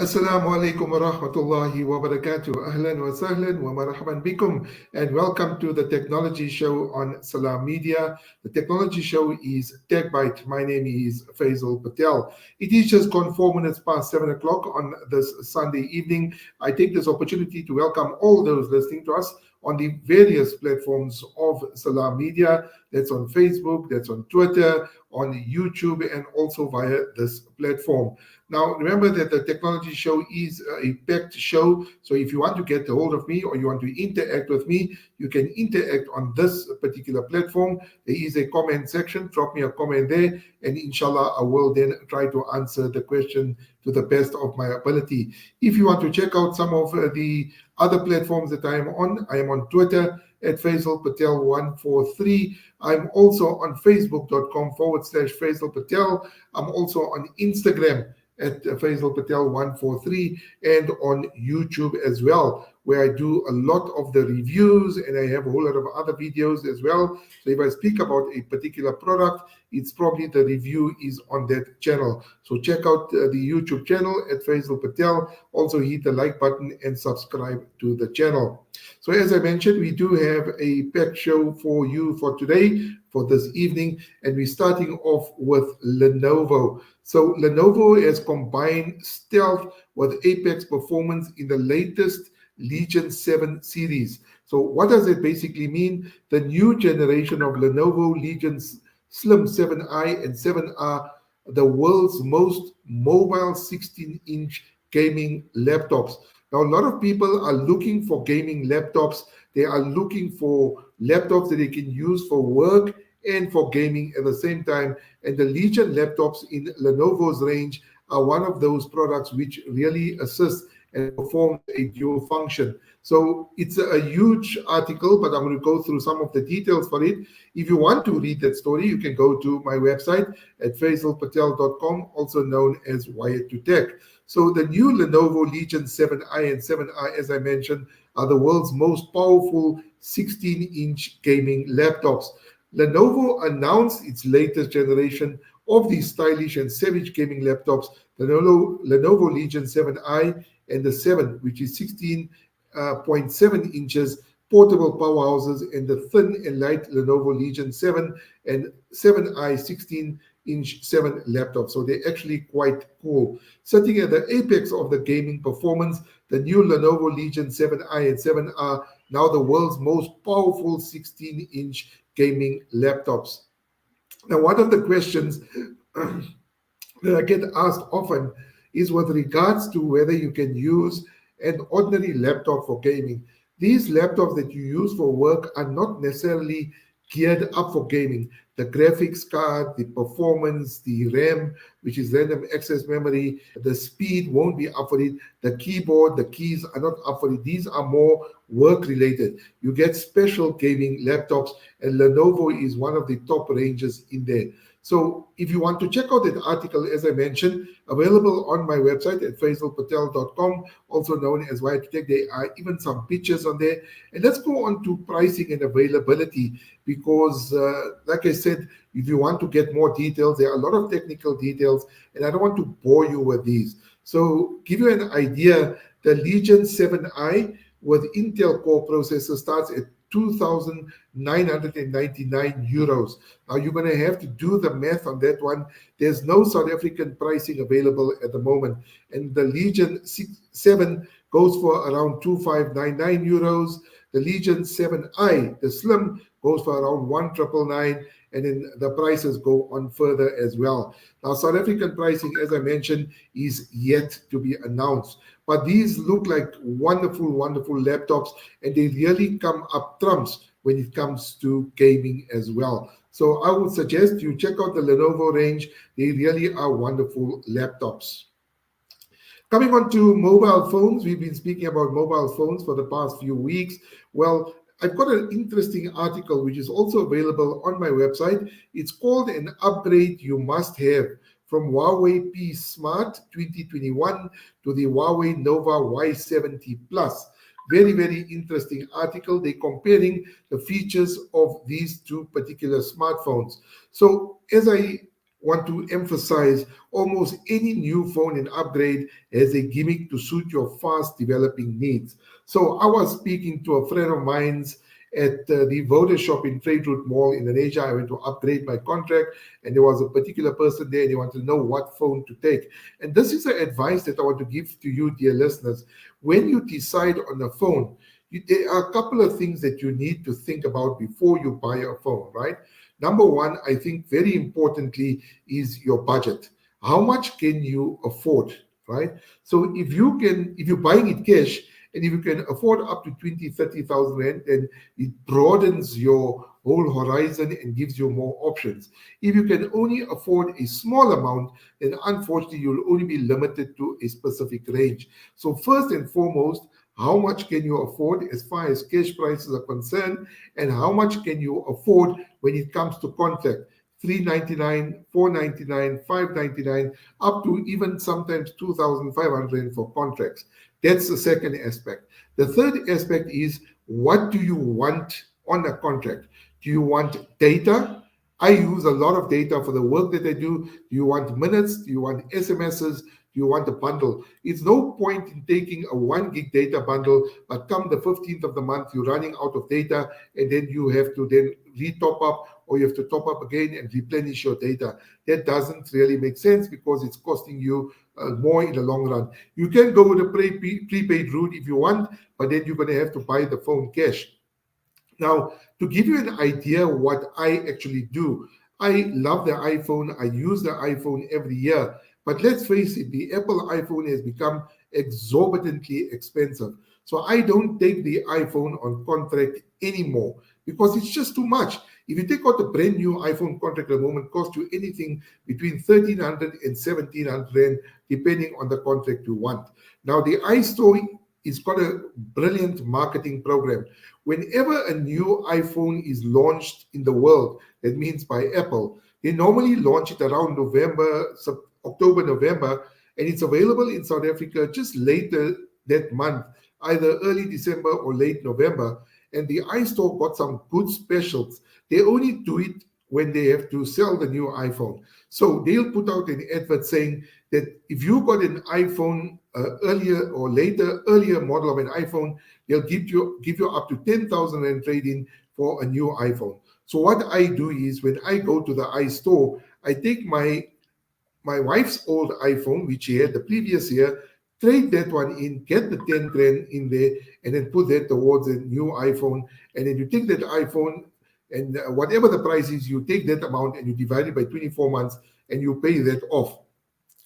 Assalamu alaikum wa rahmatullahi wa barakatuh. Ahlan wa sahlan wa marhaban bikum. And welcome to the Technology Show on Salam Media. The Technology Show is TechByte. My name is Faizel Patel. It is just gone 4 minutes past 7 o'clock on this Sunday evening. I take this opportunity to welcome all those listening to us on the various platforms of Salam Media. That's on Facebook, that's on Twitter, on YouTube, and also via this platform. Now, remember that the Technology Show is a packed show. So if you want to get a hold of me or you want to interact with me, you can interact on this particular platform. There is a comment section. Drop me a comment there, and inshallah, I will then try to answer the question to the best of my ability. If you want to check out some of the other platforms that I am on Twitter at Faizel Patel 143. I'm also on Facebook.com/Faizel Patel. I'm also on Instagram at Faizel Patel 143 and on YouTube as well, where I do a lot of the reviews and I have a whole lot of other videos as well. So if I speak about a particular product, it's probably the review is on that channel. So check out the YouTube channel at Faizel Patel. Also hit the like button and subscribe to the channel. So as I mentioned, we do have a packed show for you for today, for this evening, and we're starting off with Lenovo. So Lenovo has combined stealth with apex performance in the latest Legion 7 series. So what does it basically mean? The new generation of Lenovo Legion Slim 7i and 7R, the world's most mobile 16-inch gaming laptops. Now, a lot of people are looking for gaming laptops. They are looking for laptops that they can use for work and for gaming at the same time. And the Legion laptops in Lenovo's range are one of those products which really assist and performs a dual function. So it's a huge article, but I'm going to go through some of the details for it. If you want to read that story, you can go to my website at faizelpatel.com, also known as Wired to Tech. So the new Lenovo Legion 7i and 7R, as I mentioned, are the world's most powerful 16-inch gaming laptops. Lenovo announced its latest generation of these stylish and savage gaming laptops, the Lenovo Legion 7i and the 7, which is 16.7 inches portable powerhouses, and the thin and light Lenovo Legion 7 and 7i 16-inch 7 laptops. So they're actually quite cool. Sitting at the apex of the gaming performance, the new Lenovo Legion 7i and 7 are now the world's most powerful 16-inch gaming laptops. Now, one of the questions that I get asked often is with regards to whether you can use an ordinary laptop for gaming. These laptops that you use for work are not necessarily geared up for gaming. The graphics card, the performance, the RAM, which is random access memory, the speed won't be up for it. The keyboard, the keys are not up for it. These are more work related. You get special gaming laptops, and Lenovo is one of the top ranges in there. So if you want to check out that article, as I mentioned, available on my website at faizelpatel.com, also known as Wired to Tech, there are even some pictures on there. And let's go on to pricing and availability, because like I said, if you want to get more details, there are a lot of technical details, and I don't want to bore you with these. So give you an idea, the Legion 7i with Intel Core processor starts at 2,999 euros. Now you're going to have to do the math on that one. There's no South African pricing available at the moment. And the Legion 7 goes for around 2,599 euros. The Legion 7i, the Slim, goes for around 1,999, and then the prices go on further as well. Now, South African pricing, as I mentioned, is yet to be announced. But these look like wonderful, wonderful laptops, and they really come up trumps when it comes to gaming as well. So I would suggest you check out the Lenovo range. They really are wonderful laptops. Coming on to mobile phones, we've been speaking about mobile phones for the past few weeks. Well, I've got an interesting article which is also available on my website. It's called An Upgrade You Must Have, from Huawei P Smart 2021 to the Huawei Nova Y70 Plus. Very, very interesting article. They're comparing the features of these two particular smartphones. So as I want to emphasize almost any new phone and upgrade has a gimmick to suit your fast developing needs. So I was speaking to a friend of mine's at the Voda shop in Trade Route Mall, Indonesia. I went to upgrade my contract, and there was a particular person there, and he wanted to know what phone to take. And this is the advice that I want to give to you, dear listeners. When you decide on a phone, there are a couple of things that you need to think about before you buy a phone, right? Number one, I think very importantly, is your budget. How much can you afford, right? So if you're buying it cash, and if you can afford up to 20, 30,000 rand, then it broadens your whole horizon and gives you more options. If you can only afford a small amount, then unfortunately you'll only be limited to a specific range. So first and foremost, how much can you afford as far as cash prices are concerned, and how much can you afford when it comes to contract? 399, 499, 599, up to even sometimes 2,500 for contracts. That's the second aspect. The third aspect is, what do you want on a contract? Do you want data? I use a lot of data for the work that I do. Do you want minutes? Do you want SMSs? Do you want a bundle? It's no point in taking a 1 gig data bundle, but come the 15th of the month, you're running out of data, and then you have to then re-top up, or you have to top up again and replenish your data. That doesn't really make sense because it's costing you more in the long run. You can go with a prepaid route if you want, but then you're going to have to buy the phone cash. Now, to give you an idea what I actually do, I love the iPhone. I use the iPhone every year. But let's face it, the Apple iPhone has become exorbitantly expensive. So I don't take the iPhone on contract anymore because it's just too much. If you take out a brand new iPhone contract at the moment, cost you anything between 1,300 and 1,700 rand, depending on the contract you want. Now, the iStore is got a brilliant marketing program. Whenever a new iPhone is launched in the world, that means by Apple, they normally launch it around October, November, and it's available in South Africa just later that month, either early December or late November. And the iStore got some good specials. They only do it when they have to sell the new iPhone. So they'll put out an advert saying that if you got an iPhone earlier model of an iPhone, they'll give you up to 10,000 rand trade-in for a new iPhone. So what I do is, when I go to the iStore, I take my wife's old iPhone, which she had the previous year, trade that one in, get the 10 grand in there, and then put that towards a new iPhone. And then you take that iPhone, and whatever the price is, you take that amount and you divide it by 24 months and you pay that off.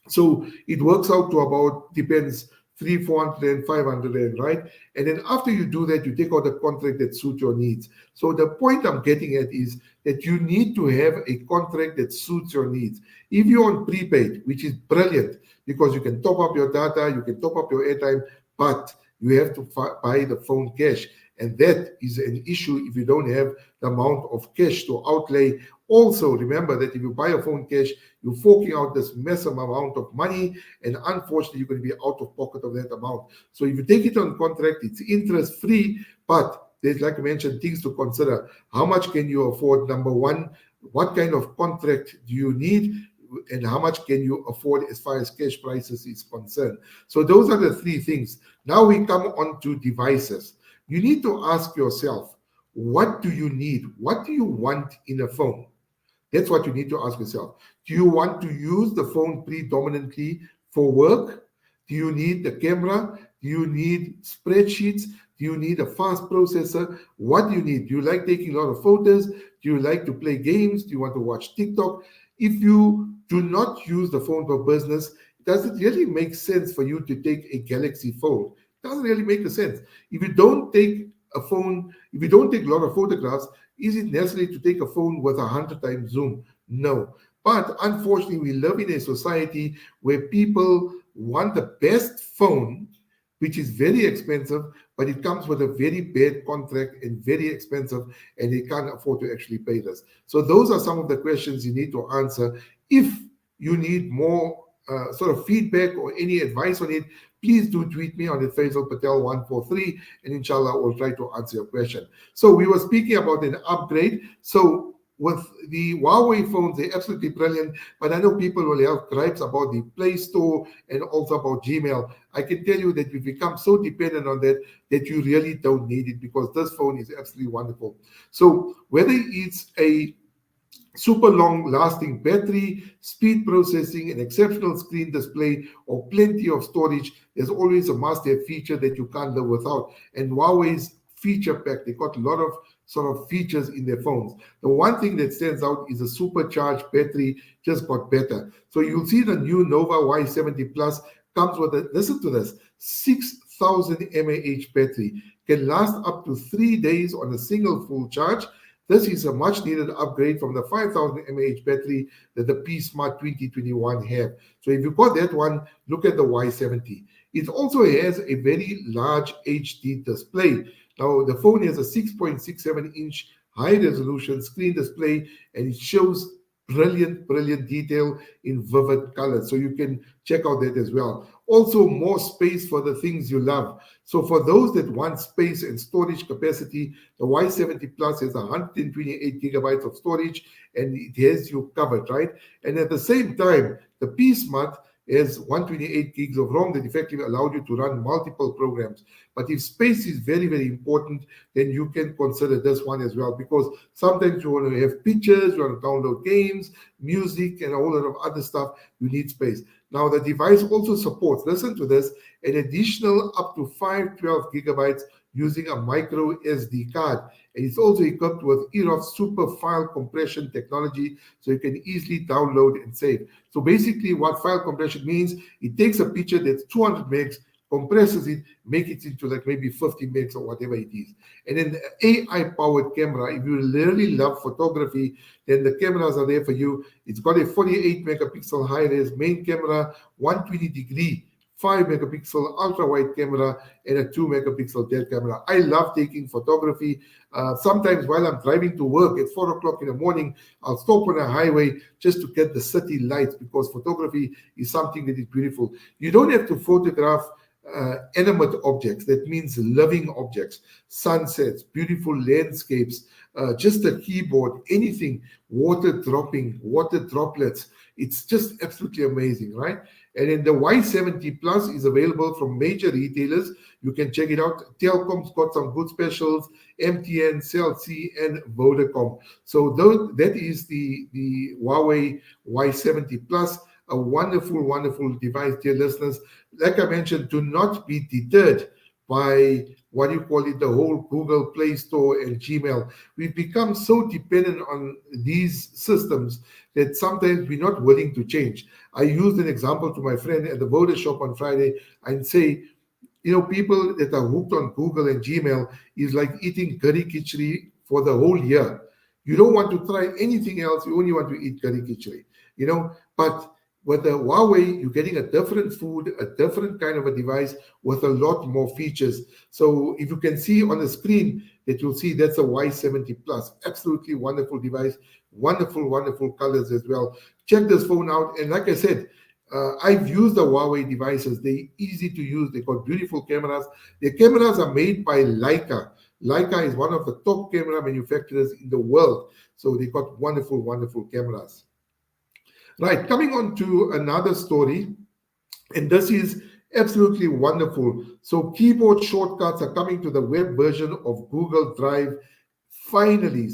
So it works out to about, depends, 300, 400 and 500 rand, right? And then after you do that, you take out a contract that suits your needs. So the point I'm getting at is that you need to have a contract that suits your needs. If you're on prepaid, which is brilliant because you can top up your data, you can top up your airtime, but you have to buy the phone cash. And that is an issue if you don't have the amount of cash to outlay. Also, remember that if you buy a phone cash, you're forking out this massive amount of money, and unfortunately, you're going to be out of pocket of that amount. So if you take it on contract, it's interest free, but there's, like I mentioned, things to consider. How much can you afford? Number one, what kind of contract do you need? And how much can you afford as far as cash prices is concerned? So those are the three things. Now we come on to devices. You need to ask yourself, what do you need? What do you want in a phone? That's what you need to ask yourself. Do you want to use the phone predominantly for work? Do you need the camera? Do you need spreadsheets? Do you need a fast processor? What do you need? Do you like taking a lot of photos? Do you like to play games? Do you want to watch TikTok? If you do not use the phone for business, does it really make sense for you to take a Galaxy phone? It doesn't really make sense. If you don't take a phone, if you don't take a lot of photographs, is it necessary to take a phone with 100 times zoom? No. But unfortunately, we live in a society where people want the best phone, which is very expensive, but it comes with a very bad contract and very expensive, and they can't afford to actually pay this. So those are some of the questions you need to answer. If you need more sort of feedback or any advice on it, please do tweet me on the Faizel Patel 143, and inshallah, we'll try to answer your question. So we were speaking about an upgrade. So with the Huawei phones, they're absolutely brilliant. But I know people will have gripes about the Play Store and also about Gmail. I can tell you that you've become so dependent on that that you really don't need it, because this phone is absolutely wonderful. So whether it's a super long lasting battery, speed processing, an exceptional screen display, or plenty of storage, there's always a must have feature that you can't live without. And Huawei's feature pack, they got a lot of sort of features in their phones. The one thing that stands out is a supercharged battery, just got better. So you'll see the new Nova Y70 Plus comes with a, listen to this, 6,000 mAh battery, can last up to 3 days on a single full charge. This is a much needed upgrade from the 5,000 mAh battery that the P Smart 2021 have. So if you got that one, look at the Y70. It also has a very large HD display. Now the phone has a 6.67-inch high resolution screen display, and it shows brilliant detail in vivid colors. So you can check out that as well. Also, more space for the things you love. So for those that want space and storage capacity, the Y70 Plus has 128 gigabytes of storage, and it has you covered, right? And at the same time, the P Smart has 128 gigs of ROM that effectively allowed you to run multiple programs. But if space is very important, then you can consider this one as well, because sometimes you want to have pictures, you want to download games, music, and a whole lot of other stuff. You need space. Now the device also supports, listen to this, an additional up to 512 gigabytes using a micro SD card. And it's also equipped with EROF super file compression technology, so you can easily download and save. So basically what file compression means, it takes a picture that's 200 megs, compresses it, make it into like maybe 50 megs or whatever it is. And then the AI-powered camera, if you really love photography, then the cameras are there for you. It's got a 48 megapixel high-res main camera, 120-degree 5 megapixel ultra wide camera, and a 2 megapixel depth camera. I love taking photography. Sometimes while I'm driving to work at 4 o'clock in the morning, I'll stop on a highway just to get the city lights, because photography is something that is beautiful. You don't have to photograph animate objects. That means living objects, sunsets, beautiful landscapes, just a keyboard, anything, water dropping, water droplets. It's just absolutely amazing, right? And then the Y70 Plus is available from major retailers. You can check it out. Telkom's got some good specials, MTN, Cell C, and Vodacom. So that is the Huawei Y70 Plus, a wonderful device, dear listeners. Like I mentioned, do not be deterred by what you call it, the whole Google Play Store and Gmail. We've become so dependent on these systems that sometimes we're not willing to change. I used an example to my friend at the Voda shop on Friday and say, you know, people that are hooked on Google and Gmail is like eating curry khichdi for the whole year. You don't want to try anything else. You only want to eat curry khichdi, you know. But with the Huawei, you're getting a different food, a different kind of a device with a lot more features. So if you can see on the screen that you'll see that's a Y70 Plus. Absolutely wonderful device. Wonderful colors as well. Check this phone out. And like I said, I've used the Huawei devices. They're easy to use. They've got beautiful cameras. The cameras are made by Leica. Leica is one of the top camera manufacturers in the world. So they got wonderful cameras. Right, coming on to another story, and this is absolutely wonderful. So keyboard shortcuts are coming to the web version of Google Drive. Finally,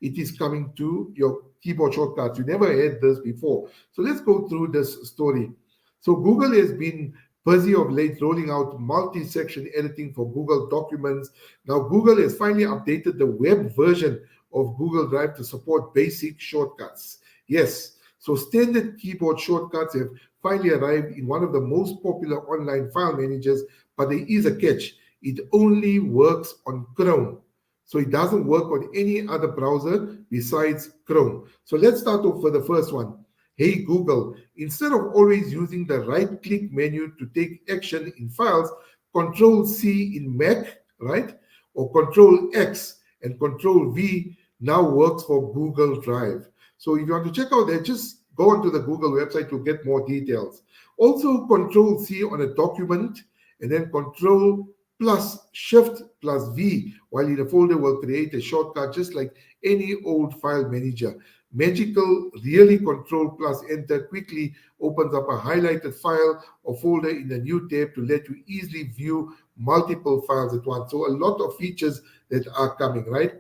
it is coming to your keyboard shortcuts. You never had this before. So let's go through this story. So Google has been busy of late rolling out multi-section editing for Google Documents. Now Google has finally updated the web version of Google Drive to support basic shortcuts. Yes, so standard keyboard shortcuts have finally arrived in one of the most popular online file managers, but there is a catch. It only works on Chrome. So it doesn't work on any other browser besides Chrome. So let's start off with the first one. Hey Google, instead of always using the right-click menu to take action in files, Control C in Mac, right? Or Control X and Control V now works for Google Drive. So if you want to check out that, just go onto the Google website to get more details. Also, Control C on a document and then Control plus Shift plus V while in a folder will create a shortcut just like any old file manager. Magical really Control plus Enter quickly opens up a highlighted file or folder in a new tab to let you easily view multiple files at once. So a lot of features that are coming, right?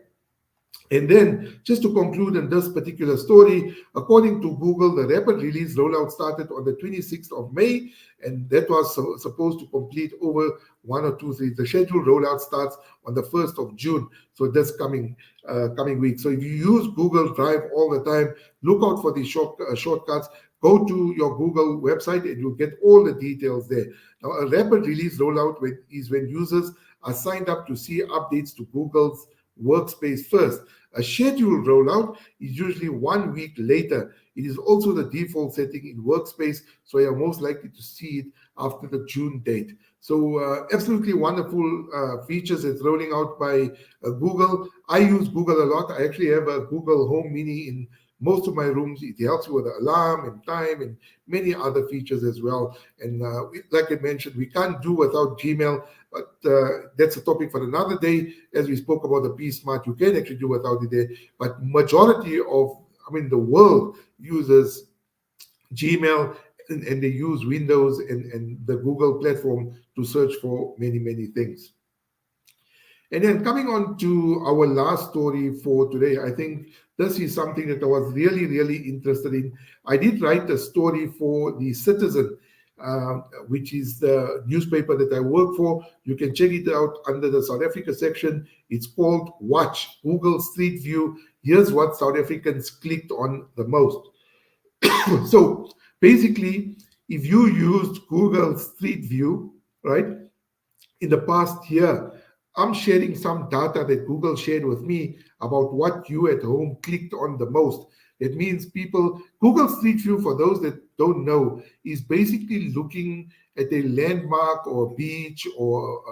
And then, just to conclude on this particular story, according to Google, the rapid release rollout started on the 26th of May, and that was supposed to complete over 1 or 2 days. The scheduled rollout starts on the 1st of June, so this coming week. So if you use Google Drive all the time, look out for these shortcuts. Go to your Google website and you'll get all the details there. Now, a rapid release rollout is when users are signed up to see updates to Google's workspace first. A scheduled rollout is usually 1 week later. It is also the default setting in Workspace, so you're most likely to see it after the June date. So absolutely wonderful features that's rolling out by Google. I use Google a lot. I actually have a Google Home Mini in most of my rooms. It helps you with the alarm and time and many other features as well. And like I mentioned, we can't do without Gmail, but that's a topic for another day. As we spoke about the P Smart, you can actually do without it there. But majority of, the world uses Gmail and they use Windows and the Google platform to search for many things. And then coming on to our last story for today, I think this is something that I was really interested in. I did write a story for The Citizen, which is the newspaper that I work for. You can check it out under the South Africa section. It's called Watch, Google Street View. Here's what South Africans clicked on the most. So basically, if you used Google Street View, right, in the past year, I'm sharing some data that Google shared with me about what you at home clicked on the most. It means Google Street View, for those that don't know, is basically looking at a landmark or a beach or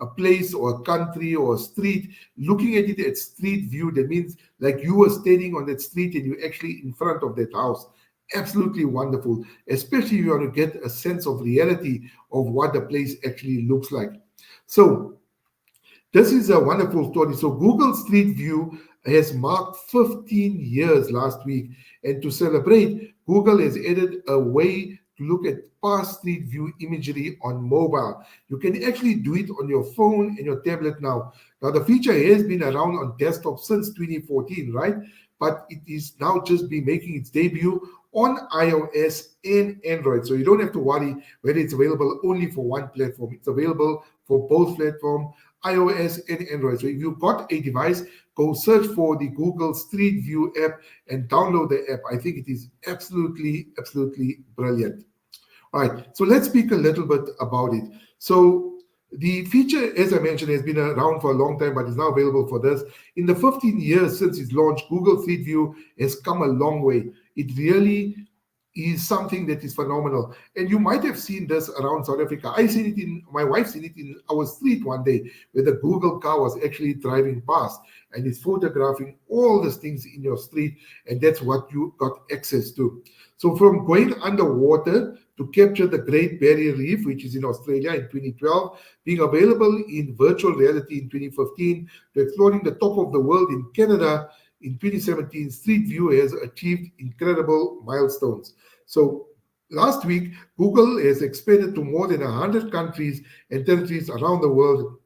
a place or a country or a street, looking at it at street view. That means like you were standing on that street and you're actually in front of that house. Absolutely wonderful, especially if you want to get a sense of reality of what the place actually looks like. So this is a wonderful story. So Google Street View has marked 15 years last week. And to celebrate, Google has added a way to look at past Street View imagery on mobile. You can actually do it on your phone and your tablet now. Now, the feature has been around on desktop since 2014, right? But it is now just been making its debut on iOS and Android. So you don't have to worry whether it's available only for one platform. It's available for both platforms, iOS and Android. So if you've got a device, go search for the Google Street View app and download the app. I think it is absolutely brilliant. All right, so let's speak a little bit about it. So the feature, as I mentioned, has been around for a long time, but is now available for this. In the 15 years since its launch, Google Street View has come a long way. It really is something that is phenomenal. And you might have seen this around South Africa. My wife seen it in our street one day where the Google car was actually driving past and it's photographing all these things in your street, and that's what you got access to. So from going underwater to capture the Great Barrier Reef, which is in Australia in 2012, being available in virtual reality in 2015, to exploring the top of the world in Canada in 2017, Street View has achieved incredible milestones. So last week, Google has expanded to more than 100 countries and territories around the world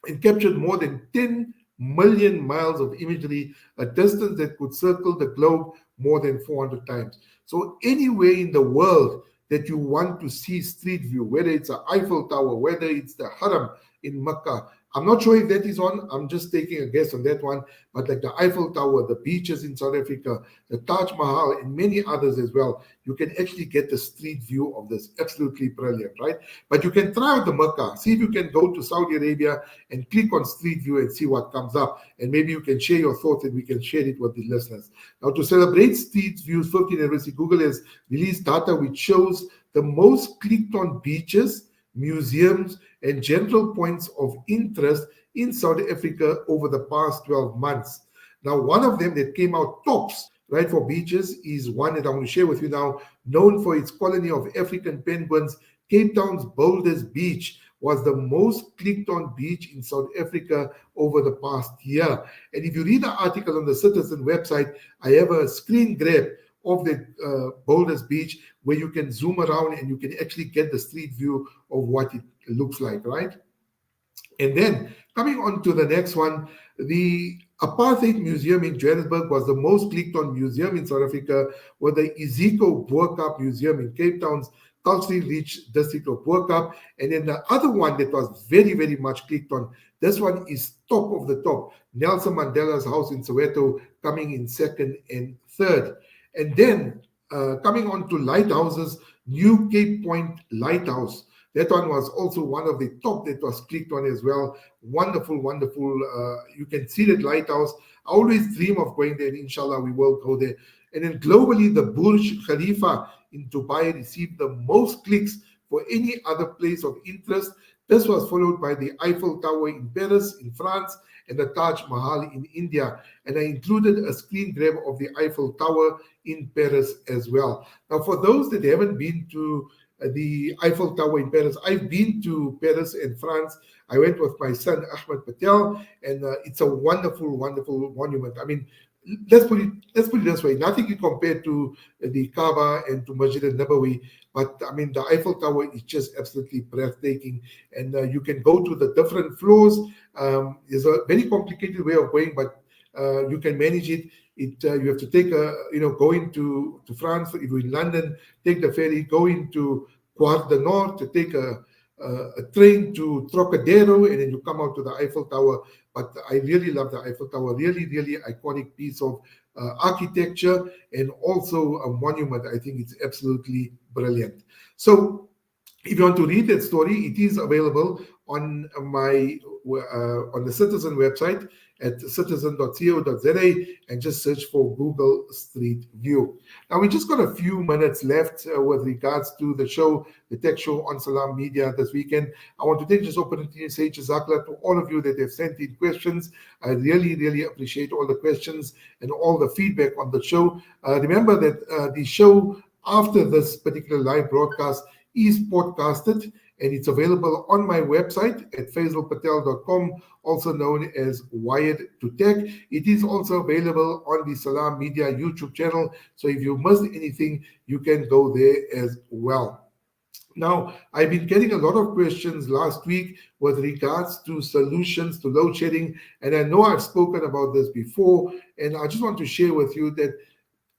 and captured more than 10 million miles of imagery, a distance that could circle the globe more than 400 times. So anywhere in the world that you want to see Street View, whether it's the Eiffel Tower, whether it's the Haram in Mecca, I'm not sure if that is on. I'm just taking a guess on that one. But like the Eiffel Tower, the beaches in South Africa, the Taj Mahal, and many others as well, you can actually get the street view of this. Absolutely brilliant, right? But you can try out the Mecca. See if you can go to Saudi Arabia and click on Street View and see what comes up. And maybe you can share your thoughts and we can share it with the listeners. Now, to celebrate Street View's 15th anniversary, Google has released data which shows the most clicked on beaches, museums, and general points of interest in South Africa over the past 12 months. Now, one of them that came out tops, right, for beaches is one that I'm going to share with you now, known for its colony of African penguins, Cape Town's Boulders Beach, was the most clicked on beach in South Africa over the past year. And if you read the article on the Citizen website, I have a screen grab of the Boulders Beach where you can zoom around and you can actually get the street view of what it looks like, right? And then coming on to the next one, the Apartheid Museum in Johannesburg was the most clicked on museum in South Africa, with the Iziko Boerkamp Museum in Cape Town's culturally rich district of Boerkamp. And then the other one that was very, very much clicked on, this one is top of the top, Nelson Mandela's house in Soweto, coming in second and third. And then coming on to lighthouses, New Cape Point Lighthouse. That one was also one of the top that was clicked on as well. Wonderful, wonderful. You can see that lighthouse. I always dream of going there. Inshallah, we will go there. And then globally, the Burj Khalifa in Dubai received the most clicks for any other place of interest. This was followed by the Eiffel Tower in Paris, in France, and the Taj Mahal in India. And I included a screen grab of the Eiffel Tower in Paris as well. Now, for those that haven't been to the Eiffel Tower in Paris, I've been to Paris and France. I went with my son Ahmed Patel, and it's a wonderful, wonderful monument. I mean, let's put it this way: nothing can compare to the Kaaba and to Masjid al-Nabawi. But I mean, the Eiffel Tower is just absolutely breathtaking, and you can go to the different floors. There's a very complicated way of going, but you can manage it. You have to take go into France. If you're in London, take the ferry, go into Gare du Nord to take a train to Trocadero, and then you come out to the Eiffel Tower. But I really love the Eiffel Tower. Really, really iconic piece of architecture and also a monument. I think it's absolutely brilliant. So if you want to read that story, it is available on on the Citizen website at citizen.co.za, and just search for Google Street View. Now, we just got a few minutes left with regards to the show, the tech show on Salam Media this weekend. I want to take this opportunity to say Jazakallah to all of you that have sent in questions. I really, really appreciate all the questions and all the feedback on the show. Remember that the show after this particular live broadcast is podcasted, and it's available on my website at faizelpatel.com, also known as Wired to Tech. It is also available on the Salam Media YouTube channel. So if you missed anything, you can go there as well. Now, I've been getting a lot of questions last week with regards to solutions to load shedding, and I know I've spoken about this before, and I just want to share with you that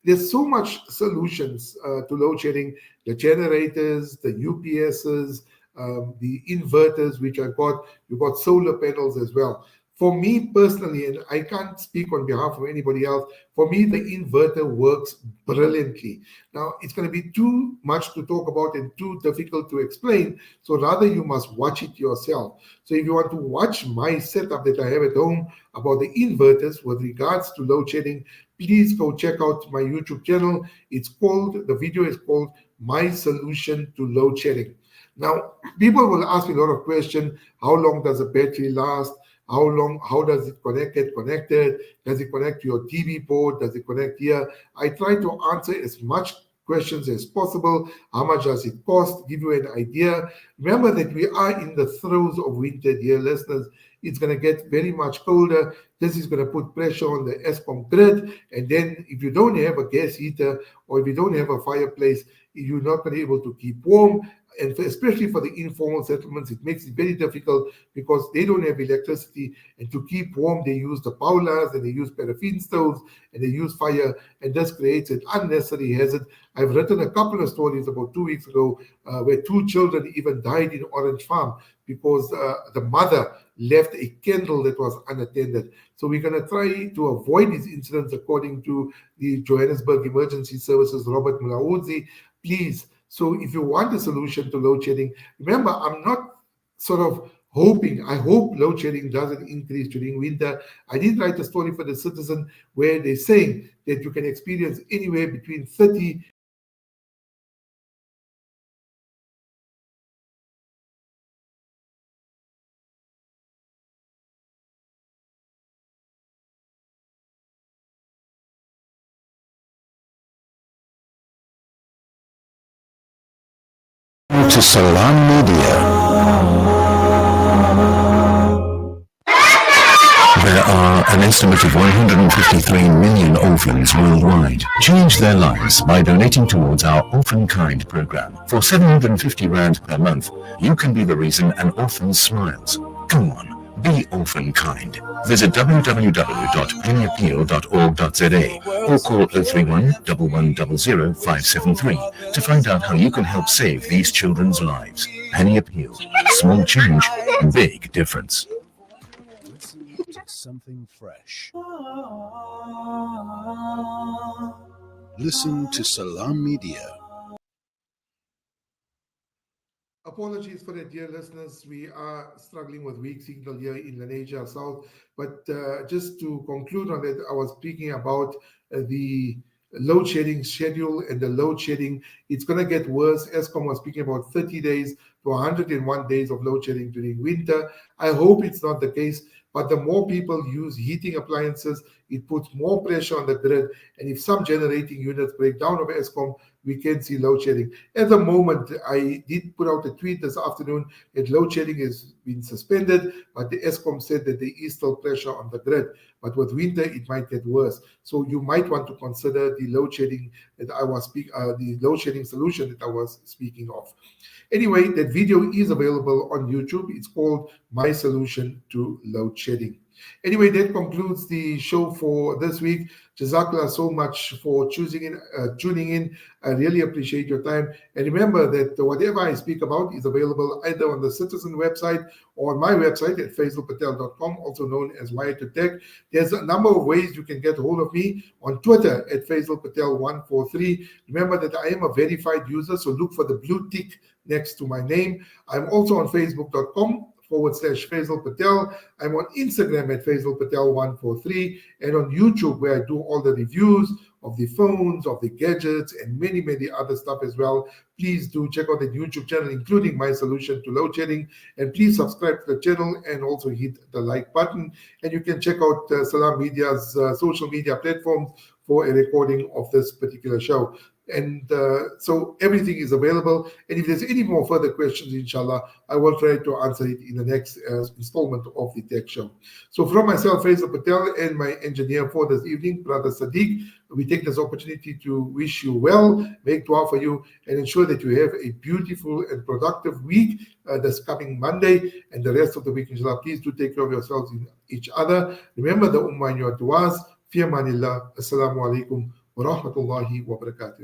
there's so much solutions to load shedding: the generators, the UPSs, the inverters, which you've got solar panels as well. For me personally, and I can't speak on behalf of anybody else, for me, the inverter works brilliantly. Now, it's going to be too much to talk about and too difficult to explain, so rather you must watch it yourself. So if you want to watch my setup that I have at home about the inverters with regards to load shedding, please go check out my YouTube channel. The video is called My Solution to Load Shedding. Now, people will ask me a lot of questions. How long does a battery last? How does it get connected? Does it connect to your TV board? Does it connect here? I try to answer as much questions as possible. How much does it cost? Give you an idea. Remember that we are in the throes of winter, dear listeners. It's going to get very much colder. This is going to put pressure on the Eskom grid. And then if you don't have a gas heater or if you don't have a fireplace, you're not going to be able to keep warm. And especially for the informal settlements, it makes it very difficult because they don't have electricity. And to keep warm, they use the paulas and they use paraffin stoves and they use fire. And this creates an unnecessary hazard. I've written a couple of stories about 2 weeks ago where 2 children even died in Orange Farm because the mother left a candle that was unattended. So we're going to try to avoid these incidents according to the Johannesburg Emergency Services, Robert Mulaudzi. Please. So if you want a solution to load shedding, remember, I'm not sort of hoping, I hope load shedding doesn't increase during winter. I did write a story for the Citizen where they're saying that you can experience anywhere between 30 to Salam Media. There are an estimate of 153 million orphans worldwide. Change their lives by donating towards our Orphan Kind program. For 750 Rand per month, you can be the reason an orphan smiles. Come on, be Orphan Kind. Visit www.pennyappeal.org.za or call 031 1100 573 to find out how you can help save these children's lives. Penny Appeal. Small change, big difference. Listen to something fresh. Listen to Salam Media. Apologies for that, dear listeners. We are struggling with weak signal here in Lenasia South. But just to conclude on that, I was speaking about the load shedding schedule and the load shedding. It's going to get worse. Eskom was speaking about 30 days to 101 days of load shedding during winter. I hope it's not the case. But the more people use heating appliances, it puts more pressure on the grid. And if some generating units break down of Eskom, we can see load shedding. At the moment, I did put out a tweet this afternoon that load shedding has been suspended, but the Eskom said that there is still pressure on the grid. But with winter, it might get worse. So you might want to consider the load shedding that the load shedding solution that I was speaking of. Anyway, that video is available on YouTube. It's called My Solution to Load Shedding. Anyway, that concludes the show for this week. Jazakallah so much for tuning in. I really appreciate your time. And remember that whatever I speak about is available either on the Citizen website or on my website at faizelpatel.com, also known as Wire to Tech. There's a number of ways you can get hold of me on Twitter at FaizelPatel143. Remember that I am a verified user, so look for the blue tick next to my name. I'm also on Facebook.com/Faizel Patel. I'm on Instagram at Faizel Patel143 and on YouTube where I do all the reviews of the phones, of the gadgets, and many, many other stuff as well. Please do check out the YouTube channel, including My Solution to Load Shedding. And please subscribe to the channel and also hit the like button. And you can check out Salam Media's social media platforms for a recording of this particular show. And so everything is available. And if there's any more further questions, inshallah, I will try to answer it in the next installment of the Tech Show. So from myself, Faizel Patel, and my engineer for this evening, Brother Sadiq, we take this opportunity to wish you well, make dua for you, and ensure that you have a beautiful and productive week this coming Monday and the rest of the week, inshallah. Please do take care of yourselves and each other. Remember the ummah in your duas. Fi amanillah. Assalamu alaikum wa rahmatullahi wa barakatuh.